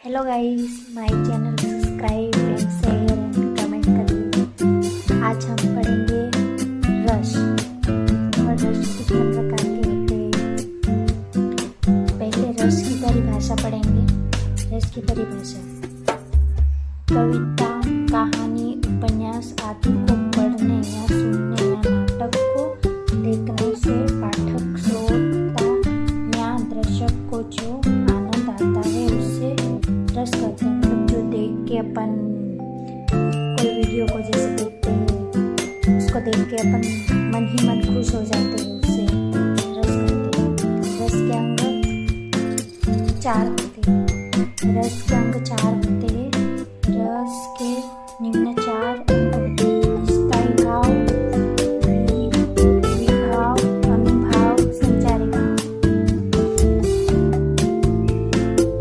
Hello guys, my channel subscribe and share and comment करिए। आज हम पढ़ेंगे रस और रस कितने प्रकार के होते हैं। पहले रस की परिभाषा पढ़ेंगे। रस की परिभाषा कविता, कहानी, उपन्यास आदि को पढ़ने या सुनने या नाटक को देखने से पाठक, श्रोता या दर्शक को जो आनंद आता है उससे रस करते हैं। मतलब जो देख के अपन कोई वीडियो को जैसे देखते हैं, उसको देख के अपन मन ही मन खुश हो जाते हैं, उससे रस करते हैं। रस के अंग 4 होते हैं। रस के अंग 4 होते हैं। रस के निम्न 4 अंग होते हैं: स्थायी भाव, विभाव, अनुभाव, संचारी भाव।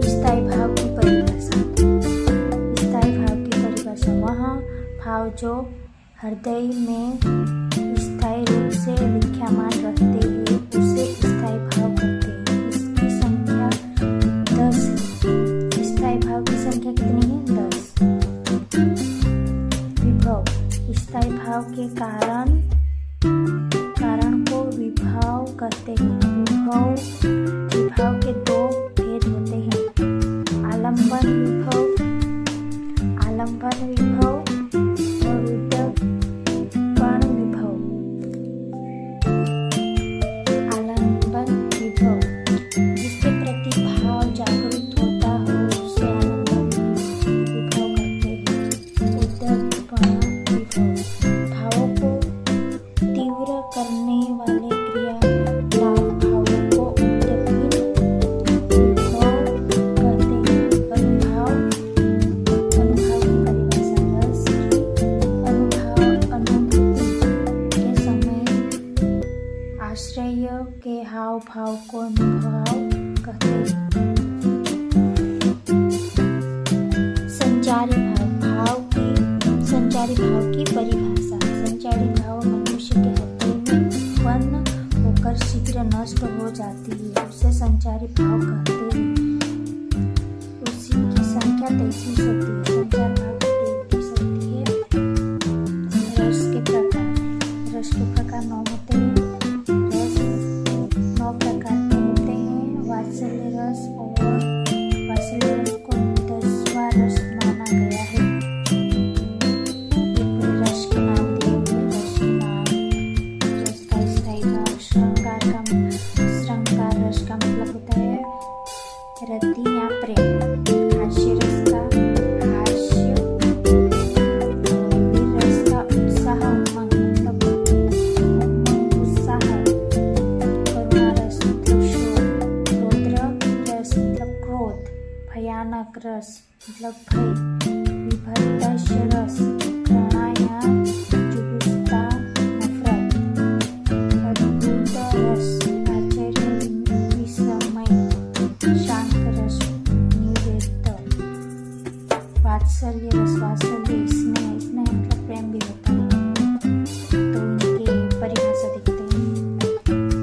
स्थायी भाव की परिभाषा। स्थायी भाव की परिभाषा वह भाव जो हृदय में स्थायी रूप से विद्यमान रहते हैं उसे स्थायी भाव कहते हैं। इसकी संख्या 10 है। स्थायी भाव की संख्या कितनी है? 10। विभव। स्थायी भाव के कारण को विभाव कहते हैं। विभाव के 2 भेद होते हैं: आलंबन विभव और उद्दीपन विभव। आलंबन विभव जिसके प्रति भाव जागृत होता हो उसे आलंबन विभव कहते हैं। उद्दीपन विभव भावों को तीव्र करने वाले क्रियाशील भावों को उद्दीपन विभव कहते हैं। अनुभाव की परिभाषा रस की अनुभूति के समय आश्रय के हाव भाव को अनुभाव कहते हैं। संचारी भाव की परिभाषा। संचारी भाव मनुष्य के हृदय में उत्पन्न होकर शीघ्र नष्ट हो जाती है, उसे संचारी भाव कहते हैं। उसी की संख्या 33 होती है। संचार भाव 33 होती है। रस के प्रकार 9 होते हैं। रस 9 प्रकार के होते हैं। वात्सल्य रस को 10वां रस माना गया है। रस के नाम दिए हुए। रस के नाम: रस का स्थायी भाव। श्रृंगार रस का मतलब होता है रति या प्रेम। हास्य रस का हास्य। वीर रस का उत्साह, उमंग मतलब उत्साह। करुणा रस मतलब शोक। रौद्र रस मतलब क्रोध। भयानक रस मतलब भय। विभत्स रस घृणा या जुगुप्सा, नफरत। अद्भुत रस आश्चर्य, विस्मय। शांत रस निवेद। वात्सल्य रस स्नेह मतलब प्रेम भी होता है। तो इनकी परिभाषा देखते हैं।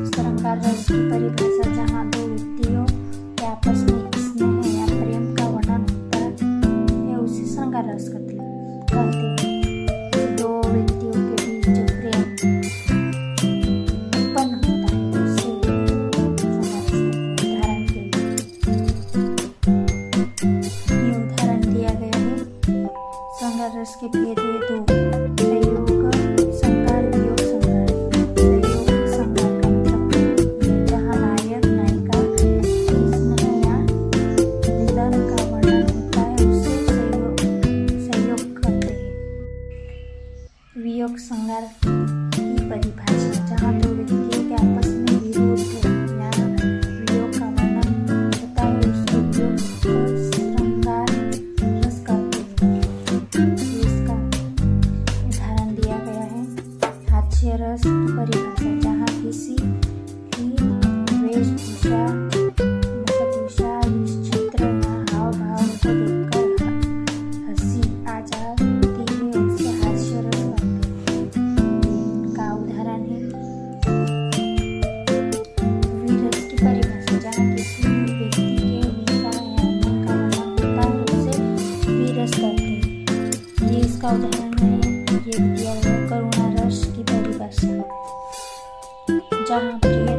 श्रृंगार रस की परिभाषा जहाँ 2 व्यक्तियों के आपस में स्नेह या प्रेम का वर्णन होता है उसे श्रृंगार रस कहते हैं। 2 व्यक्तियों के बीच जो प्रेम उत्पन्न होता है उसे श्रृंगार रस कहते हैं। उदाहरण के लिए उदाहरण दिया गया है। श्रृंगार रस के भेद है 2: संयोग श्रृंगार, वियोग श्रृंगार। संयोग श्रृंगार का मतलब जहाँ नायक नायिका स्नेह या मिलन का वर्णन होता है उसे संयोग कहते हैं। वियोग श्रृंगार की परिभाषा जहाँ 2 व्यक्तियों के आपस में विरोध या वियोग का वर्णन होता है उसे वियोग श्रृंगार रस कहते हैं। इसका उदाहरण दिया गया है। हास्य रस की परिभाषा जहाँ किसी की वेशभूषा, चित्र या हाव भाव को देखकर हंसी आ जाती है उसे हास्य रस कहते हैं। का उदाहरण है। वीर रस की परिभाषा जहाँ किसी व्यक्ति के हिंसा या मन का वर्णन होता है रस करते। ये इसका उदाहरण है। ये दिया हुआ करुणा रस की परिभाषा, जहाँ प्रिय